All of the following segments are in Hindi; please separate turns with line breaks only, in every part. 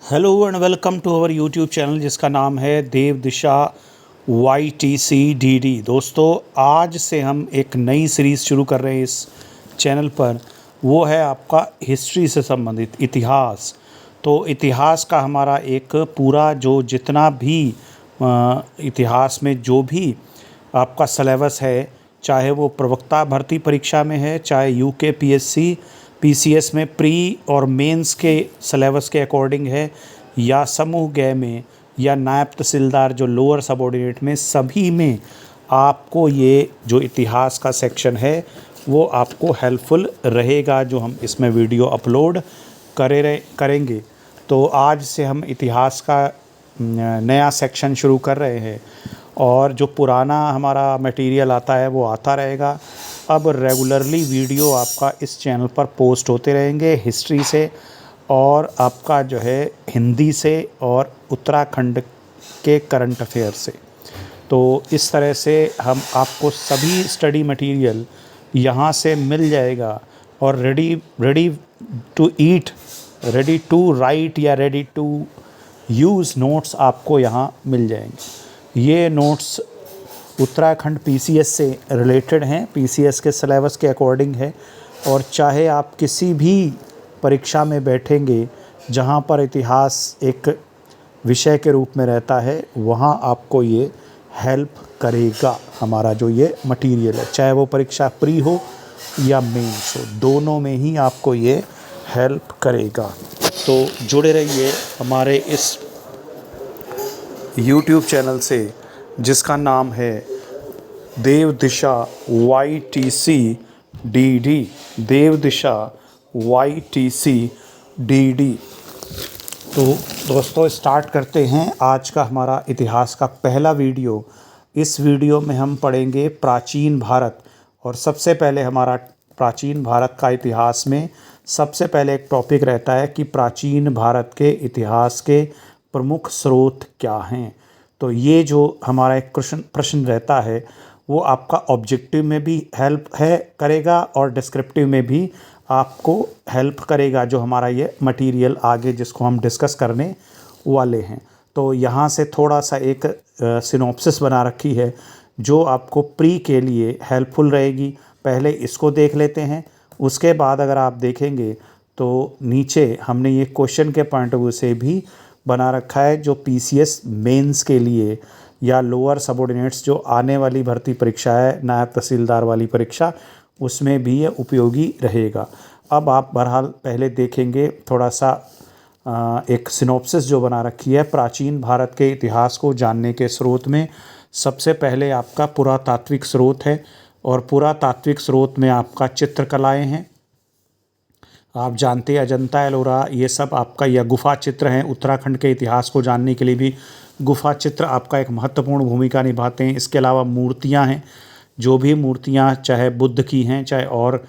Hello and welcome to our YouTube channel जिसका नाम है देव दिशा YTCDD। दोस्तों, आज से हम एक नई सीरीज़ शुरू कर रहे हैं इस चैनल पर। वो है आपका हिस्ट्री से संबंधित इतिहास। तो इतिहास का हमारा एक पूरा जो जितना भी इतिहास में जो भी आपका सिलेबस है, चाहे वो प्रवक्ता भर्ती परीक्षा में है, चाहे UKPSC PCS में प्री और मेंस के सिलेबस के अकॉर्डिंग है, या समूह ग में, या नायब तहसीलदार जो लोअर सबऑर्डिनेट में, सभी में आपको ये जो इतिहास का सेक्शन है वो आपको हेल्पफुल रहेगा जो हम इसमें वीडियो अपलोड करेंगे। तो आज से हम इतिहास का नया सेक्शन शुरू कर रहे हैं और जो पुराना हमारा मटेरियल आता है वो आता रहेगा। अब रेगुलरली वीडियो आपका इस चैनल पर पोस्ट होते रहेंगे हिस्ट्री से, और आपका जो है हिंदी से, और उत्तराखंड के करंट अफेयर से। तो इस तरह से हम आपको सभी स्टडी मटेरियल यहाँ से मिल जाएगा, और ready to eat, ready to write या रेडी टू यूज़ नोट्स आपको यहाँ मिल जाएंगे। ये नोट्स उत्तराखंड PCS से रिलेटेड हैं, PCS के सिलेबस के अकॉर्डिंग है। और चाहे आप किसी भी परीक्षा में बैठेंगे जहाँ पर इतिहास एक विषय के रूप में रहता है, वहाँ आपको ये हेल्प करेगा। हमारा जो ये मटेरियल है, चाहे वो परीक्षा प्री हो या मेंस हो, दोनों में ही आपको ये हेल्प करेगा। तो जुड़े रहिए हमारे इस YouTube चैनल से जिसका नाम है देव दिशा YTCDD, देव दिशा YTCDD। तो दोस्तों, स्टार्ट करते हैं आज का हमारा इतिहास का पहला वीडियो। इस वीडियो में हम पढ़ेंगे प्राचीन भारत। और सबसे पहले हमारा प्राचीन भारत का इतिहास में सबसे पहले एक टॉपिक रहता है कि प्राचीन भारत के इतिहास के प्रमुख स्रोत क्या हैं। तो ये जो हमारा एक प्रश्न रहता है वो आपका ऑब्जेक्टिव में भी हेल्प करेगा और डिस्क्रिप्टिव में भी आपको हेल्प करेगा, जो हमारा ये मटेरियल आगे जिसको हम डिस्कस करने वाले हैं। तो यहाँ से थोड़ा सा एक सिनॉप्सिस बना रखी है जो आपको प्री के लिए हेल्पफुल रहेगी। पहले इसको देख लेते हैं, उसके बाद अगर आप देखेंगे तो नीचे हमने ये क्वेश्चन के पॉइंट ऑफ व्यू से भी बना रखा है जो PCS मेंस के लिए या लोअर सबऑर्डिनेट्स जो आने वाली भर्ती परीक्षा है, नायब तहसीलदार वाली परीक्षा, उसमें भी ये उपयोगी रहेगा। अब आप बहरहाल पहले देखेंगे थोड़ा सा एक सिनॉप्सिस जो बना रखी है प्राचीन भारत के इतिहास को जानने के स्रोत में। सबसे पहले आपका पुरातात्विक स्रोत है, और पुरातात्विक स्रोत में आपका चित्रकलाएँ हैं। आप जानते हैं अजंता एलोरा ये सब आपका, या गुफा चित्र हैं। उत्तराखंड के इतिहास को जानने के लिए भी गुफा चित्र आपका एक महत्वपूर्ण भूमिका निभाते हैं। इसके अलावा मूर्तियां हैं, जो भी मूर्तियां चाहे बुद्ध की हैं, चाहे और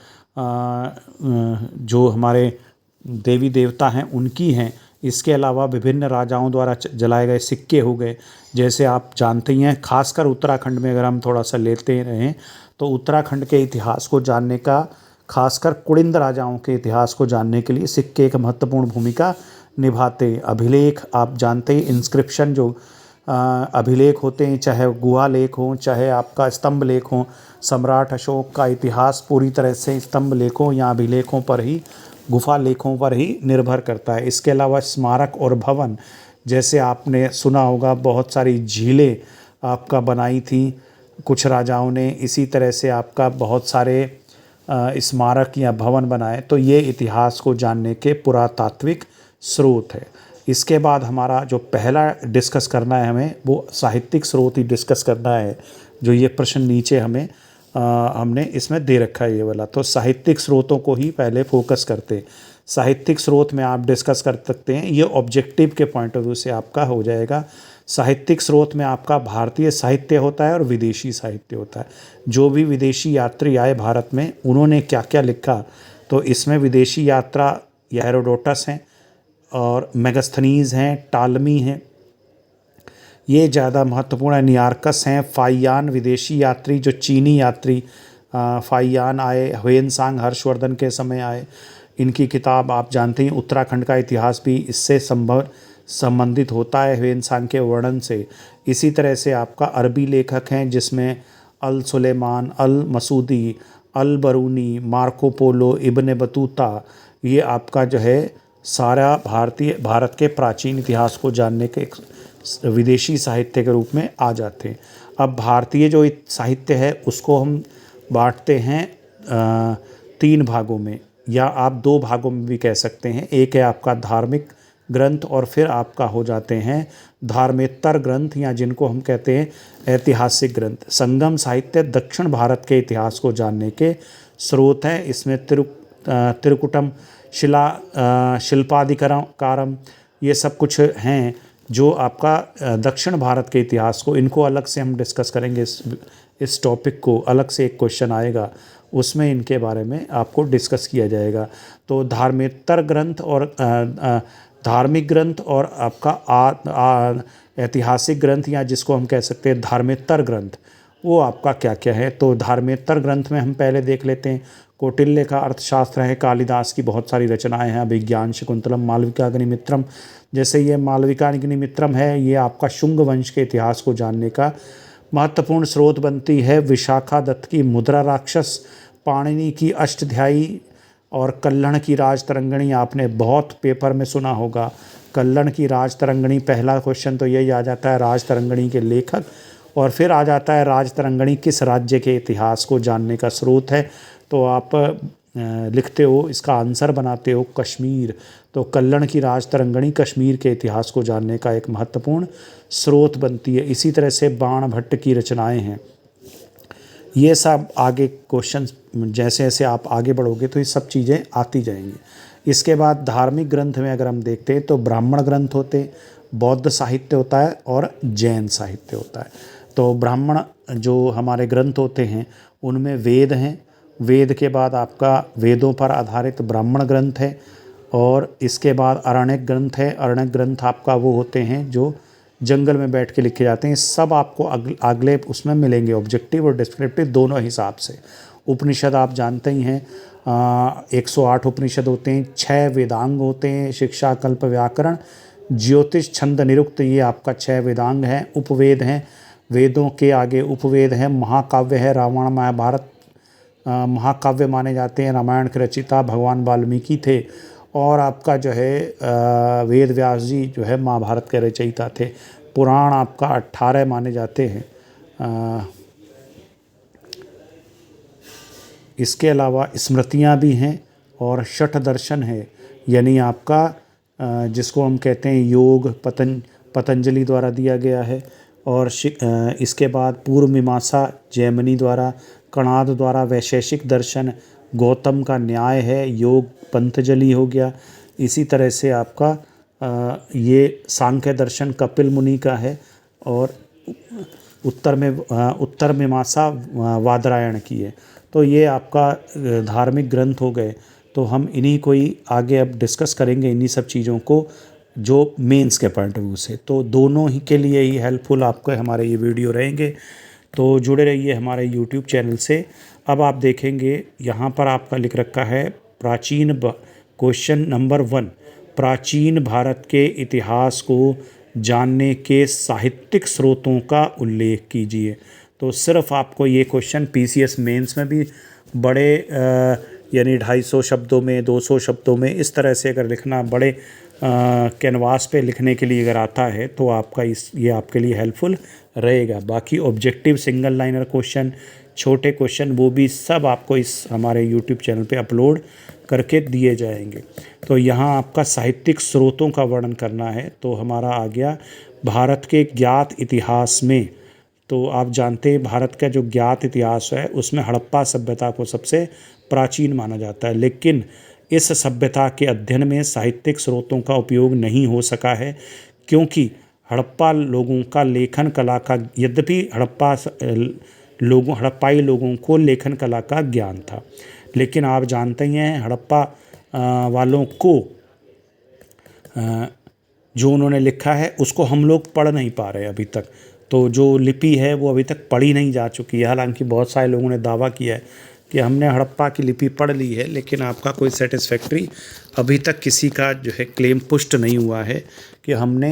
जो हमारे देवी देवता हैं उनकी हैं। इसके अलावा विभिन्न राजाओं द्वारा जलाए गए सिक्के हो गए, जैसे आप जानते ही हैं। खासकर उत्तराखंड में अगर हम थोड़ा सा लेते रहें तो उत्तराखंड के इतिहास को जानने का, खासकर कुड़िंद राजाओं के इतिहास को जानने के लिए सिक्के एक महत्वपूर्ण भूमिका निभाते। अभिलेख आप जानते हैं, इंस्क्रिप्शन जो अभिलेख होते हैं, चाहे गुहा लेख हो, चाहे आपका स्तंभ लेख हो। सम्राट अशोक का इतिहास पूरी तरह से स्तंभ लेखों या अभिलेखों पर ही, गुफा लेखों पर ही निर्भर करता है। इसके अलावा स्मारक और भवन, जैसे आपने सुना होगा बहुत सारी झीलें आपका बनाई थी कुछ राजाओं ने, इसी तरह से आपका बहुत सारे स्मारक या भवन बनाए। तो ये इतिहास को जानने के पुरातात्विक स्रोत है। इसके बाद हमारा जो पहला डिस्कस करना है हमें, वो साहित्यिक स्रोत ही डिस्कस करना है। जो ये प्रश्न नीचे हमने इसमें दे रखा है ये वाला, तो साहित्यिक स्रोतों को ही पहले फोकस करते हैं। साहित्यिक स्रोत में आप डिस्कस कर सकते हैं, ये ऑब्जेक्टिव के पॉइंट ऑफ व्यू से आपका हो जाएगा। साहित्यिक स्रोत में आपका भारतीय साहित्य होता है और विदेशी साहित्य होता है। जो भी विदेशी यात्री आए भारत में, उन्होंने क्या क्या लिखा, तो इसमें विदेशी यात्रा या हेरोडोटस हैं, और मेगास्थनीज हैं, टालमी हैं, ये ज़्यादा महत्वपूर्ण है। नियार्कस हैं, फाइयान विदेशी यात्री, जो चीनी यात्री फाइयान आए, ह्वेनसांग हर्षवर्धन के समय आए। इनकी किताब आप जानते हैं, उत्तराखंड का इतिहास भी इससे संबंधित होता है ह्वेनसांग के वर्णन से। इसी तरह से आपका अरबी लेखक हैं जिसमें अल सुलेमान, अल मसूदी, अल बरूनी, मार्को पोलो, इब्ने बतूता, ये आपका जो है सारा भारत के प्राचीन इतिहास को जानने के एक विदेशी साहित्य के रूप में आ जाते हैं। अब भारतीय जो साहित्य है उसको हम बांटते हैं 3 भागों में, या आप 2 भागों में भी कह सकते हैं। एक है आपका धार्मिक ग्रंथ और फिर आपका हो जाते हैं धार्मेतर ग्रंथ, या जिनको हम कहते हैं ऐतिहासिक ग्रंथ। संगम साहित्य दक्षिण भारत के इतिहास को जानने के स्रोत हैं। इसमें त्रिकुटम शिल्पाधिकारम ये सब कुछ हैं जो आपका दक्षिण भारत के इतिहास को, इनको अलग से हम डिस्कस करेंगे। इस टॉपिक को अलग से एक क्वेश्चन आएगा, उसमें इनके बारे में आपको डिस्कस किया जाएगा। तो धार्मेतर ग्रंथ और धार्मिक ग्रंथ और आपका ऐतिहासिक ग्रंथ, या जिसको हम कह सकते हैं धार्मेतर ग्रंथ, वो आपका क्या क्या है। तो धार्मेतर ग्रंथ में हम पहले देख लेते हैं। कौटिल्य का अर्थशास्त्र है, कालिदास की बहुत सारी रचनाएं हैं, अभिज्ञान शाकुंतलम, मालविकाग्निमित्रम। जैसे ये मालविकाग्निमित्रम है, ये आपका शुंग वंश के इतिहास को जानने का महत्वपूर्ण स्रोत बनती है। विशाखा दत्त की मुद्रा राक्षस, पाणिनि की अष्टध्यायी और कल्हण की राजतरंगिणी आपने बहुत पेपर में सुना होगा। कल्हण की राजतरंगिणी, पहला क्वेश्चन तो यही आ जाता है राजतरंगिणी के लेखक, और फिर आ जाता है राजतरंगिणी किस राज्य के इतिहास को जानने का स्रोत है। तो आप लिखते हो, इसका आंसर बनाते हो कश्मीर। तो कल्हण की राजतरंगिणी कश्मीर के इतिहास को जानने का एक महत्वपूर्ण स्रोत बनती है। इसी तरह से बाण भट्ट की रचनाएं हैं। ये सब आगे क्वेश्चन जैसे जैसे आप आगे बढ़ोगे तो ये सब चीज़ें आती जाएंगी। इसके बाद धार्मिक ग्रंथ में अगर हम देखते हैं तो ब्राह्मण ग्रंथ होते हैं, बौद्ध साहित्य होता है और जैन साहित्य होता है। तो ब्राह्मण जो हमारे ग्रंथ होते हैं उनमें वेद हैं, वेद के बाद आपका वेदों पर आधारित ब्राह्मण ग्रंथ है, और इसके बाद अरण्यक ग्रंथ है। अरण्यक ग्रंथ आपका वो होते हैं जो जंगल में बैठ के लिखे जाते हैं। सब आपको अगले उसमें मिलेंगे, ऑब्जेक्टिव और डिस्क्रिप्टिव दोनों हिसाब से। उपनिषद आप जानते ही हैं, 108 उपनिषद होते हैं, 6 वेदांग होते हैं, शिक्षा, कल्प, व्याकरण, ज्योतिष, छंद, निरुक्त, ये आपका 6 वेदांग हैं। उपवेद हैं, वेदों के आगे उपवेद हैं। महाकाव्य है, रामायण महाभारत महाकाव्य माने जाते हैं। रामायण के रचिता भगवान वाल्मीकि थे, और आपका जो है वेद व्यास जी जो है महाभारत के रचयिता थे। पुराण आपका 18 माने जाते हैं। इसके अलावा स्मृतियाँ भी हैं और शठ दर्शन है, यानी आपका जिसको हम कहते हैं योग पतंजलि द्वारा दिया गया है। और इसके बाद पूर्व मीमांसा जैमिनी द्वारा, कणाद द्वारा वैशेषिक दर्शन, गौतम का न्याय है, योग पंतजलि हो गया। इसी तरह से आपका ये सांख्य दर्शन कपिल मुनि का है, और उत्तर मीमांसा वादरायण की है। तो ये आपका धार्मिक ग्रंथ हो गए। तो हम इन्हीं को ही आगे अब डिस्कस करेंगे, इन्हीं सब चीज़ों को जो मेंस के पॉइंट ऑफ व्यू से। तो दोनों ही के लिए ही हेल्पफुल आपको हमारे ये वीडियो रहेंगे, तो जुड़े रहिए हमारे यूट्यूब चैनल से। अब आप देखेंगे यहाँ पर आपका लिख रखा है क्वेश्चन नंबर 1, प्राचीन भारत के इतिहास को जानने के साहित्यिक स्रोतों का उल्लेख कीजिए। तो सिर्फ आपको ये क्वेश्चन पीसीएस मेंस में भी बड़े यानी 250 शब्दों में, 200 शब्दों में, इस तरह से अगर लिखना बड़े कैनवास पे लिखने के लिए अगर आता है तो आपका ये आपके लिए हेल्पफुल रहेगा। बाकी ऑब्जेक्टिव सिंगल लाइनर क्वेश्चन, छोटे क्वेश्चन, वो भी सब आपको इस हमारे यूट्यूब चैनल पे अपलोड करके दिए जाएंगे। तो यहाँ आपका साहित्यिक स्रोतों का वर्णन करना है। तो हमारा आ गया भारत के ज्ञात इतिहास में। तो आप जानते हैं भारत का जो ज्ञात इतिहास है उसमें हड़प्पा सभ्यता को सबसे प्राचीन माना जाता है, लेकिन इस सभ्यता के अध्ययन में साहित्यिक स्रोतों का उपयोग नहीं हो सका है, क्योंकि हड़प्पा लोगों का लेखन कला का, यद्यपि हड़प्पाई लोगों को लेखन कला का ज्ञान था, लेकिन आप जानते ही हैं हड़प्पा वालों को जो उन्होंने लिखा है उसको हम लोग पढ़ नहीं पा रहे अभी तक। तो जो लिपि है वो अभी तक पढ़ी नहीं जा चुकी है, हालांकि बहुत सारे लोगों ने दावा किया है कि हमने हड़प्पा की लिपि पढ़ ली है, लेकिन आपका कोई सेटिस्फैक्ट्री अभी तक किसी का जो है क्लेम पुष्ट नहीं हुआ है कि हमने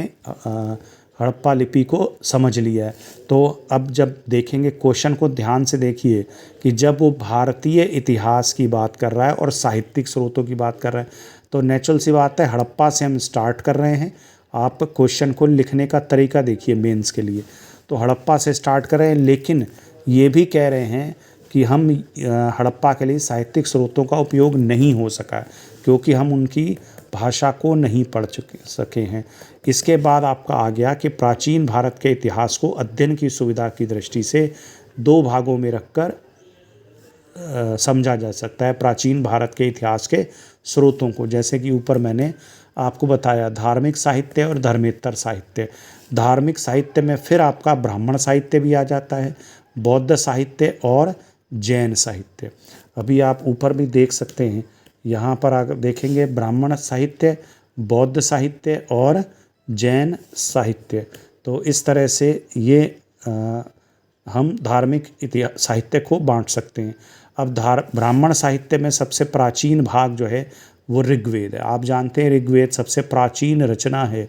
हड़प्पा लिपि को समझ लिया है। तो अब जब देखेंगे क्वेश्चन को ध्यान से देखिए कि जब वो भारतीय इतिहास की बात कर रहा है और साहित्यिक स्रोतों की बात कर रहा है, तो नेचुरल सी बात है हड़प्पा से हम स्टार्ट कर रहे हैं। आप क्वेश्चन को लिखने का तरीका देखिए मेंस के लिए, तो हड़प्पा से स्टार्ट कर रहे हैं, लेकिन ये भी कह रहे हैं कि हम हड़प्पा के लिए साहित्यिक स्रोतों का उपयोग नहीं हो सका क्योंकि हम उनकी भाषा को नहीं पढ़ सके हैं। इसके बाद आपका आ गया कि प्राचीन भारत के इतिहास को अध्ययन की सुविधा की दृष्टि से दो भागों में रखकर समझा जा सकता है प्राचीन भारत के इतिहास के स्रोतों को। जैसे कि ऊपर मैंने आपको बताया धार्मिक साहित्य और धर्मेतर साहित्य। धार्मिक साहित्य में फिर आपका ब्राह्मण साहित्य भी आ जाता है, बौद्ध साहित्य और जैन साहित्य। अभी आप ऊपर भी देख सकते हैं, यहाँ पर अगर देखेंगे ब्राह्मण साहित्य, बौद्ध साहित्य और जैन साहित्य। तो इस तरह से ये हम धार्मिक साहित्य को बांट सकते हैं। अब ब्राह्मण साहित्य में सबसे प्राचीन भाग जो है वो ऋग्वेद है। आप जानते हैं ऋग्वेद सबसे प्राचीन रचना है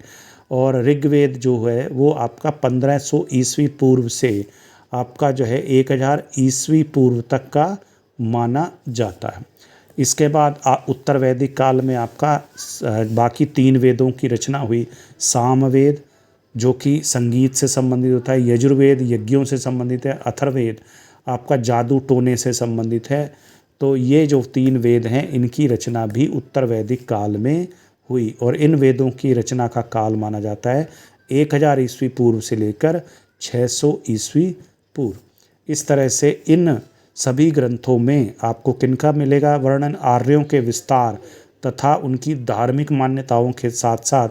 और ऋग्वेद जो है वो आपका 1500 ईस्वी पूर्व से आपका जो है 1000 ईस्वी पूर्व तक का माना जाता है। इसके बाद उत्तर वैदिक काल में आपका बाकी 3 वेदों की रचना हुई। सामवेद जो कि संगीत से संबंधित होता है, यजुर्वेद यज्ञों से संबंधित है, अथर्ववेद आपका जादू टोने से संबंधित है। तो ये जो 3 वेद हैं इनकी रचना भी उत्तर वैदिक काल में हुई और इन वेदों की रचना का काल माना जाता है 1000 ईस्वी पूर्व से लेकर 600 ईस्वी पूर्व। इस तरह से इन सभी ग्रंथों में आपको किनका मिलेगा वर्णन? आर्यों के विस्तार तथा उनकी धार्मिक मान्यताओं के साथ साथ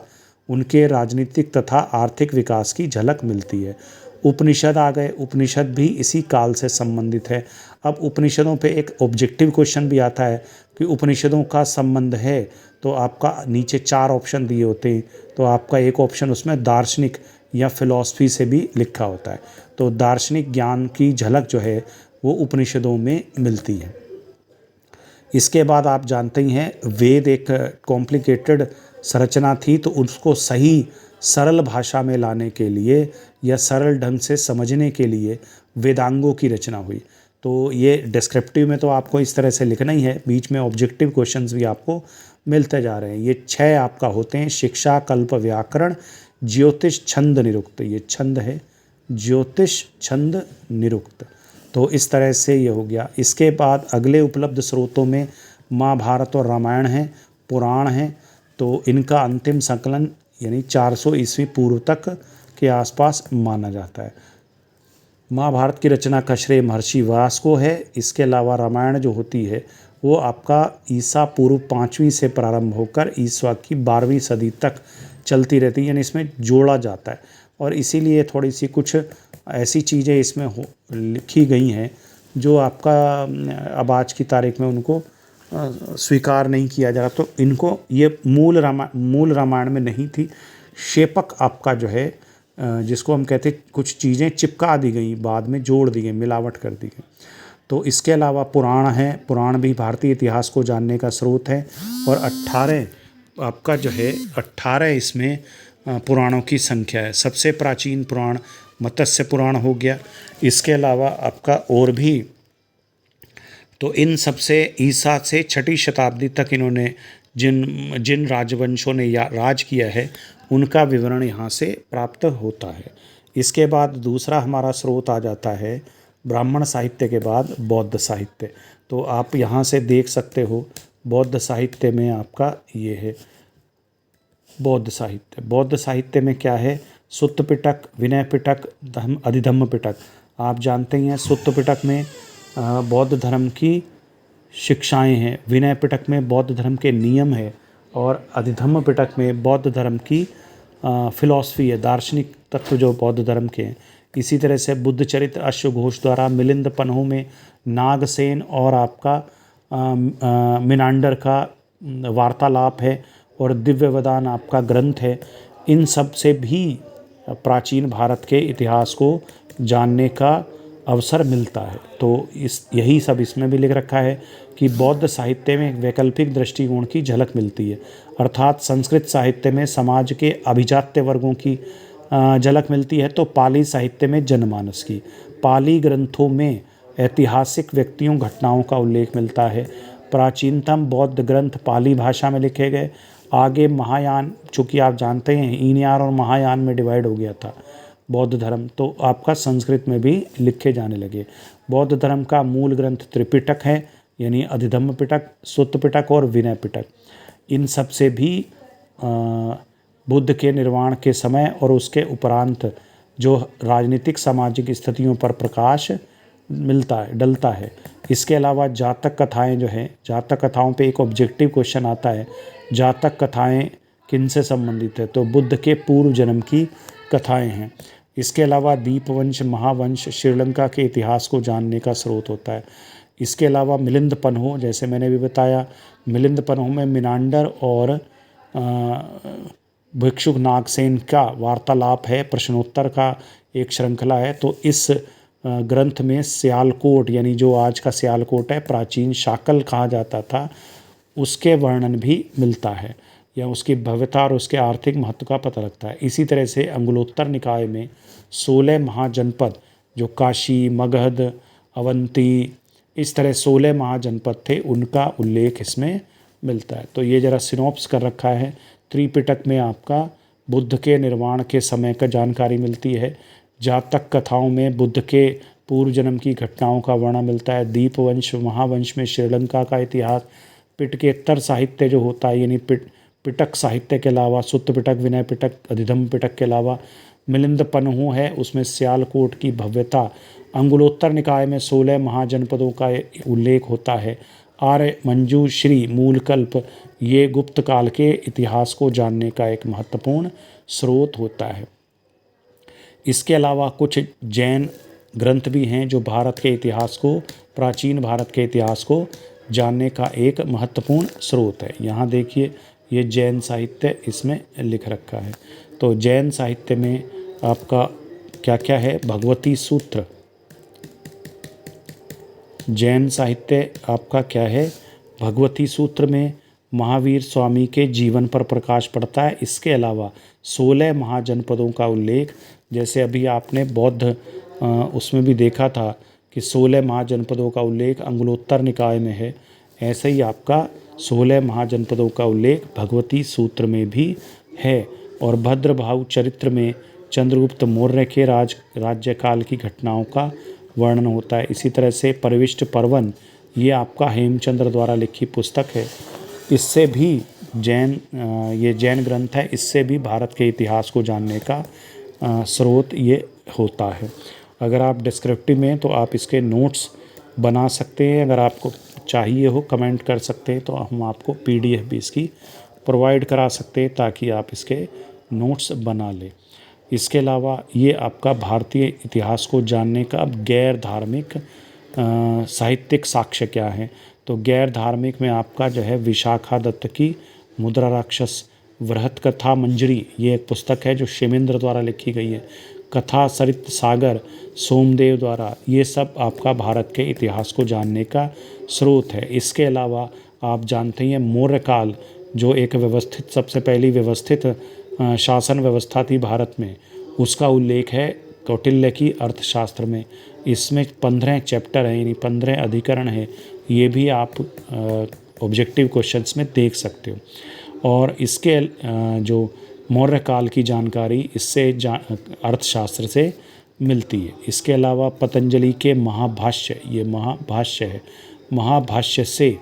उनके राजनीतिक तथा आर्थिक विकास की झलक मिलती है। उपनिषद आ गए, उपनिषद भी इसी काल से संबंधित है। अब उपनिषदों पे एक ऑब्जेक्टिव क्वेश्चन भी आता है कि उपनिषदों का संबंध है, तो आपका नीचे 4 ऑप्शन दिए होते हैं, तो आपका एक ऑप्शन उसमें दार्शनिक या फिलॉसफी से भी लिखा होता है। तो दार्शनिक ज्ञान की झलक जो है वो उपनिषदों में मिलती है। इसके बाद आप जानते ही हैं वेद एक कॉम्प्लिकेटेड संरचना थी, तो उसको सही सरल भाषा में लाने के लिए या सरल ढंग से समझने के लिए वेदांगों की रचना हुई। तो ये डिस्क्रिप्टिव में तो आपको इस तरह से लिखना ही है, बीच में ऑब्जेक्टिव क्वेश्चंस भी आपको मिलते जा रहे हैं। ये 6 आपका होते हैं: शिक्षा, कल्प, व्याकरण, ज्योतिष, छंद, निरुक्त। ये छंद है, ज्योतिष, छंद, निरुक्त। तो इस तरह से ये हो गया। इसके बाद अगले उपलब्ध स्रोतों में महाभारत और रामायण है, पुराण है। तो इनका अंतिम संकलन यानी 400 ईस्वी पूर्व तक के आसपास माना जाता है। महाभारत की रचना का श्रेय महर्षि व्यास को है। इसके अलावा रामायण जो होती है वो आपका ईसा पूर्व 5वीं से प्रारंभ होकर ईसा की 12वीं सदी तक चलती रहती है, यानी इसमें जोड़ा जाता है। और इसीलिए थोड़ी सी कुछ ऐसी चीज़ें इसमें लिखी गई हैं जो आपका अब आज की तारीख में उनको स्वीकार नहीं किया जा रहा। तो इनको ये मूल रामायण में नहीं थी। शेपक आपका जो है जिसको हम कहते हैं कुछ चीज़ें चिपका दी गई, बाद में जोड़ दी गई, मिलावट कर दी गई। तो इसके अलावा पुराण है, पुराण भी भारतीय इतिहास को जानने का स्रोत है। और 18 आपका जो है 18 इसमें पुराणों की संख्या है। सबसे प्राचीन पुराण मत्स्य पुराण हो गया। इसके अलावा आपका और भी, तो इन सबसे ईसा से 6ठी शताब्दी तक इन्होंने जिन राजवंशों ने राज किया है उनका विवरण यहाँ से प्राप्त होता है। इसके बाद दूसरा हमारा स्रोत आ जाता है ब्राह्मण साहित्य के बाद बौद्ध साहित्य। तो आप यहाँ से देख सकते हो बौद्ध साहित्य में आपका ये है बौद्ध साहित्य। बौद्ध साहित्य में क्या है? सुत्त पिटक, विनय पिटक, अधिधम्म पिटक। आप जानते ही हैं सुत्त पिटक में बौद्ध धर्म की शिक्षाएं हैं, विनय पिटक में बौद्ध धर्म के नियम है और अधिधम्म पिटक में बौद्ध धर्म की फिलॉसफी है, दार्शनिक तत्व जो बौद्ध धर्म के हैं। इसी तरह से बुद्ध चरित्र अश्वघोष द्वारा मिलिंद पन्हों में नागसेन और आपका मिनांडर का वार्तालाप है और दिव्यवदान आपका ग्रंथ है। इन सब से भी प्राचीन भारत के इतिहास को जानने का अवसर मिलता है। तो यही सब इसमें भी लिख रखा है कि बौद्ध साहित्य में एक वैकल्पिक दृष्टिकोण की झलक मिलती है, अर्थात संस्कृत साहित्य में समाज के अभिजात्य वर्गों की झलक मिलती है, तो पाली साहित्य में जनमानस की। पाली ग्रंथों में ऐतिहासिक व्यक्तियों घटनाओं का उल्लेख मिलता है। प्राचीनतम बौद्ध ग्रंथ पाली भाषा में लिखे गए। आगे महायान, चूँकि आप जानते हैं ईनयान और महायान में डिवाइड हो गया था बौद्ध धर्म, तो आपका संस्कृत में भी लिखे जाने लगे। बौद्ध धर्म का मूल ग्रंथ त्रिपिटक है, यानी अधिधम्म पिटक, सुत्त पिटक और विनय पिटक। इन सब से भी बुद्ध के निर्वाण के समय और उसके उपरांत जो राजनीतिक सामाजिक स्थितियों पर प्रकाश डलता है। इसके अलावा जातक कथाएं जो हैं, जातक कथाओं पे एक ऑब्जेक्टिव क्वेश्चन आता है, जातक कथाएं किनसे संबंधित है, तो बुद्ध के पूर्व जन्म की कथाएं हैं। इसके अलावा दीपवंश, महावंश श्रीलंका के इतिहास को जानने का स्रोत होता है। इसके अलावा मिलिंद पन्हो, जैसे मैंने भी बताया, मिलिंद पन्हो में मिनांडर और भिक्षुक नागसेन का वार्तालाप है, प्रश्नोत्तर का एक श्रृंखला है। तो इस ग्रंथ में सियालकोट, यानी जो आज का सियालकोट है, प्राचीन शाकल कहा जाता था, उसके वर्णन भी मिलता है, या उसकी भव्यता और उसके आर्थिक महत्व का पता लगता है। इसी तरह से अंगुलोत्तर निकाय में 16 महाजनपद, जो काशी, मगध, अवंती, इस तरह 16 महाजनपद थे, उनका उल्लेख इसमें मिलता है। तो ये जरा सिनॉप्स कर रखा है। त्रिपिटक में आपका बुद्ध के निर्वाण के समय का जानकारी मिलती है। जातक कथाओं में बुद्ध के पूर्व जन्म की घटनाओं का वर्णन मिलता है। दीपवंश, महावंश में श्रीलंका का इतिहास। पिटकेतर साहित्य जो होता है, यानी पिटक साहित्य के अलावा सुत्त पिटक, विनय पिटक, अधिधम्म पिटक के अलावा मिलिंद पन्हो है, उसमें सियालकोट की भव्यता। अंगुलोत्तर निकाय में 16 महाजनपदों का उल्लेख होता है। आर्य मंजूश्री, मूलकल्प, ये गुप्त काल के इतिहास को जानने का एक महत्वपूर्ण स्रोत होता है। इसके अलावा कुछ जैन ग्रंथ भी हैं जो भारत के इतिहास को, प्राचीन भारत के इतिहास को जानने का एक महत्वपूर्ण स्रोत है। यहाँ देखिए, ये जैन साहित्य इसमें लिख रखा है। तो जैन साहित्य में आपका क्या क्या है? भगवती सूत्र। जैन साहित्य आपका क्या है? भगवती सूत्र में महावीर स्वामी के जीवन पर प्रकाश पड़ता है। इसके अलावा 16 महाजनपदों का उल्लेख, जैसे अभी आपने बौद्ध उसमें भी देखा था कि 16 महाजनपदों का उल्लेख अंगुलोत्तर निकाय में है, ऐसे ही आपका 16 महाजनपदों का उल्लेख भगवती सूत्र में भी है। और भद्रभाव चरित्र में चंद्रगुप्त मौर्य के राज्यकाल की घटनाओं का वर्णन होता है। इसी तरह से परिविष्ट पर्वन, ये आपका हेमचंद्र द्वारा लिखी पुस्तक है। इससे भी ये जैन ग्रंथ है, इससे भी भारत के इतिहास को जानने का स्रोत ये होता है। अगर आप डिस्क्रिप्टिव में, तो आप इसके नोट्स बना सकते हैं। अगर आपको चाहिए हो कमेंट कर सकते हैं, तो हम आपको PDF भी इसकी प्रोवाइड करा सकते हैं ताकि आप इसके नोट्स बना लें। इसके अलावा ये आपका भारतीय इतिहास को जानने का अब गैर धार्मिक साहित्यिक साक्ष्य क्या है? तो गैर धार्मिक में आपका जो है विशाखा दत्त की मुद्रा राक्षस, वृहत कथा मंजरी, ये एक पुस्तक है जो शेमेंद्र द्वारा लिखी गई है। कथा सरित सागर, सोमदेव द्वारा, ये सब आपका भारत के इतिहास को जानने का स्रोत है। इसके अलावा आप जानते हैं मौर्य काल, जो एक व्यवस्थित, सबसे पहली व्यवस्थित शासन व्यवस्था थी भारत में, उसका उल्लेख है कौटिल्य की अर्थशास्त्र में। इसमें 15 चैप्टर हैं, यानी 15 अधिकरण हैं। ये भी आप ऑब्जेक्टिव क्वेश्चंस में देख सकते हो। और इसके जो मौर्य काल की जानकारी इससे अर्थशास्त्र से मिलती है। इसके अलावा पतंजलि के महाभाष्य, ये महाभाष्य है, महाभाष्य से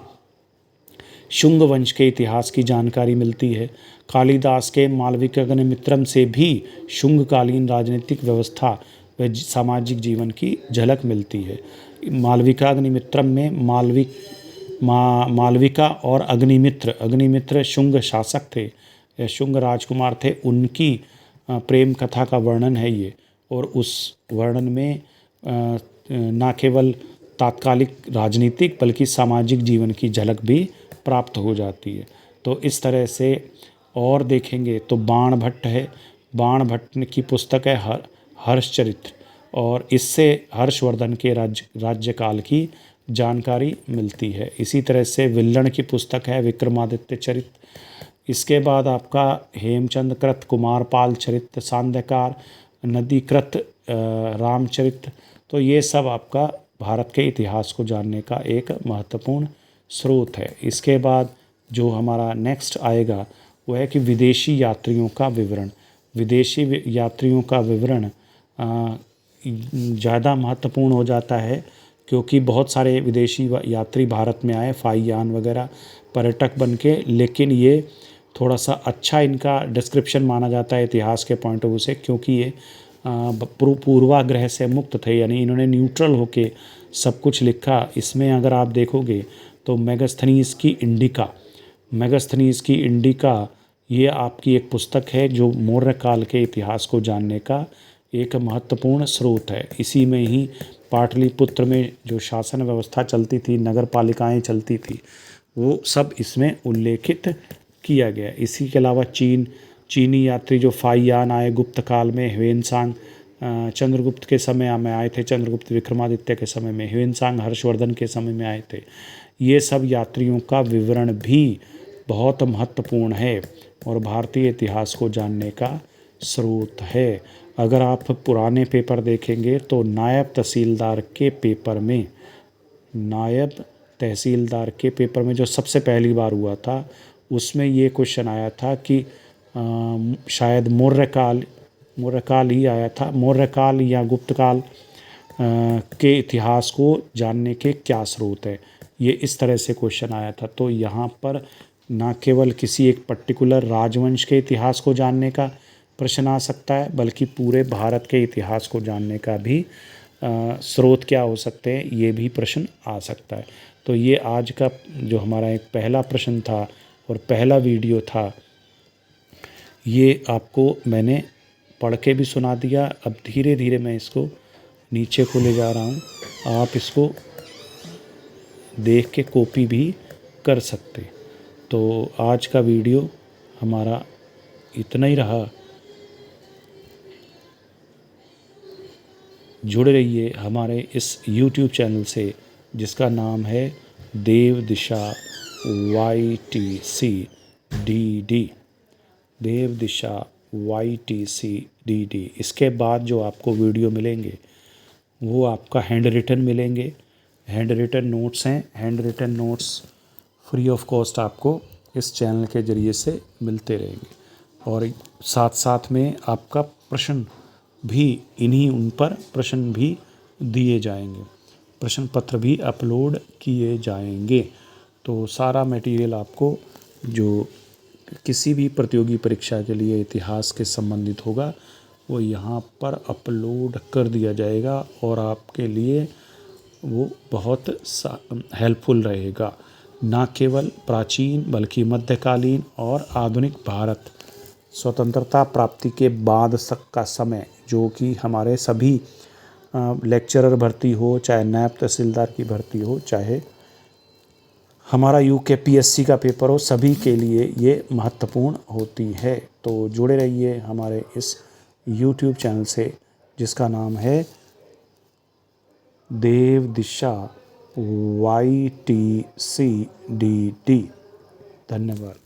शुंग वंश के इतिहास की जानकारी मिलती है। कालिदास के मालविकाग्निमित्रम से भी शुंगकालीन राजनीतिक व्यवस्था व सामाजिक जीवन की झलक मिलती है। मालविकाग्निमित्रम में मालविका और अग्निमित्र शुंग शासक थे या शुंग राजकुमार थे, उनकी प्रेम कथा का वर्णन है ये। और उस वर्णन में न केवल तात्कालिक राजनीतिक बल्कि सामाजिक जीवन की झलक भी प्राप्त हो जाती है। तो इस तरह से और देखेंगे तो बाण भट्ट है, बाण भट्ट की पुस्तक है हर्षचरित्र, और इससे हर्षवर्धन के राज्यकाल की जानकारी मिलती है। इसी तरह से विल्लन की पुस्तक है विक्रमादित्य चरित। इसके बाद आपका हेमचंद कृत कुमारपाल चरित, सांध्यकार, नदीकृत रामचरित। तो ये सब आपका भारत के इतिहास को जानने का एक महत्वपूर्ण स्रोत है। इसके बाद जो हमारा नेक्स्ट आएगा वो है कि विदेशी यात्रियों का विवरण। विदेशी यात्रियों का विवरण ज़्यादा महत्वपूर्ण हो जाता है क्योंकि बहुत सारे विदेशी यात्री भारत में आए, फाइयान वगैरह पर्यटक बन के, लेकिन ये थोड़ा सा अच्छा इनका डिस्क्रिप्शन माना जाता है इतिहास के पॉइंट ऑफ व्यू से, क्योंकि ये पूर्वाग्रह से मुक्त थे, यानी इन्होंने न्यूट्रल होके सब कुछ लिखा। इसमें अगर आप देखोगे तो मेगास्थनीज की इंडिका ये आपकी एक पुस्तक है जो मौर्य काल के इतिहास को जानने का एक महत्वपूर्ण स्रोत है। इसी में ही पाटलिपुत्र में जो शासन व्यवस्था चलती थी, नगर पालिकाएँ चलती थी, वो सब इसमें उल्लेखित किया गया। इसी के अलावा चीनी यात्री जो फाइयान आए गुप्त काल में, ह्वेनसांग चंद्रगुप्त के समय में आए थे, चंद्रगुप्त विक्रमादित्य के समय में, ह्वेनसांग हर्षवर्धन के समय में आए थे। ये सब यात्रियों का विवरण भी बहुत महत्वपूर्ण है और भारतीय इतिहास को जानने का स्रोत है। अगर आप पुराने पेपर देखेंगे तो नायब तहसीलदार के पेपर में जो सबसे पहली बार हुआ था उसमें ये क्वेश्चन आया था कि शायद मौर्यकाल ही आया था, मौर्यकाल या गुप्तकाल के इतिहास को जानने के क्या स्रोत है, ये इस तरह से क्वेश्चन आया था। तो यहाँ पर ना केवल किसी एक पर्टिकुलर राजवंश के इतिहास को जानने का प्रश्न आ सकता है, बल्कि पूरे भारत के इतिहास को जानने का भी स्रोत क्या हो सकते हैं, ये भी प्रश्न आ सकता है। तो ये आज का जो हमारा एक पहला प्रश्न था और पहला वीडियो था, ये आपको मैंने पढ़ के भी सुना दिया। अब धीरे धीरे मैं इसको नीचे को ले जा रहा हूँ, आप इसको देख के कॉपी भी कर सकते। तो आज का वीडियो हमारा इतना ही रहा। जुड़े रहिए हमारे इस YouTube चैनल से जिसका नाम है देव दिशा YTCDD, देव दिशा YTCDD। इसके बाद जो आपको वीडियो मिलेंगे वो आपका हैंड रिटन मिलेंगे, हैंड रिटन नोट्स हैं। Hand written notes free of cost आपको इस चैनल के ज़रिए से मिलते रहेंगे और साथ साथ में आपका प्रश्न भी उन पर प्रश्न भी दिए जाएंगे, प्रश्न पत्र भी अपलोड किए जाएंगे। तो सारा मटेरियल आपको जो किसी भी प्रतियोगी परीक्षा के लिए इतिहास के संबंधित होगा वो यहाँ पर अपलोड कर दिया जाएगा और आपके लिए वो बहुत हेल्पफुल रहेगा। न केवल प्राचीन बल्कि मध्यकालीन और आधुनिक भारत स्वतंत्रता प्राप्ति के बाद का समय, जो कि हमारे सभी लेक्चरर भर्ती हो, चाहे नायब तहसीलदार की भर्ती हो, चाहे हमारा UKPSC का पेपर हो, सभी के लिए ये महत्वपूर्ण होती है। तो जुड़े रहिए हमारे इस YouTube चैनल से जिसका नाम है देव दिशा YTCDD। धन्यवाद।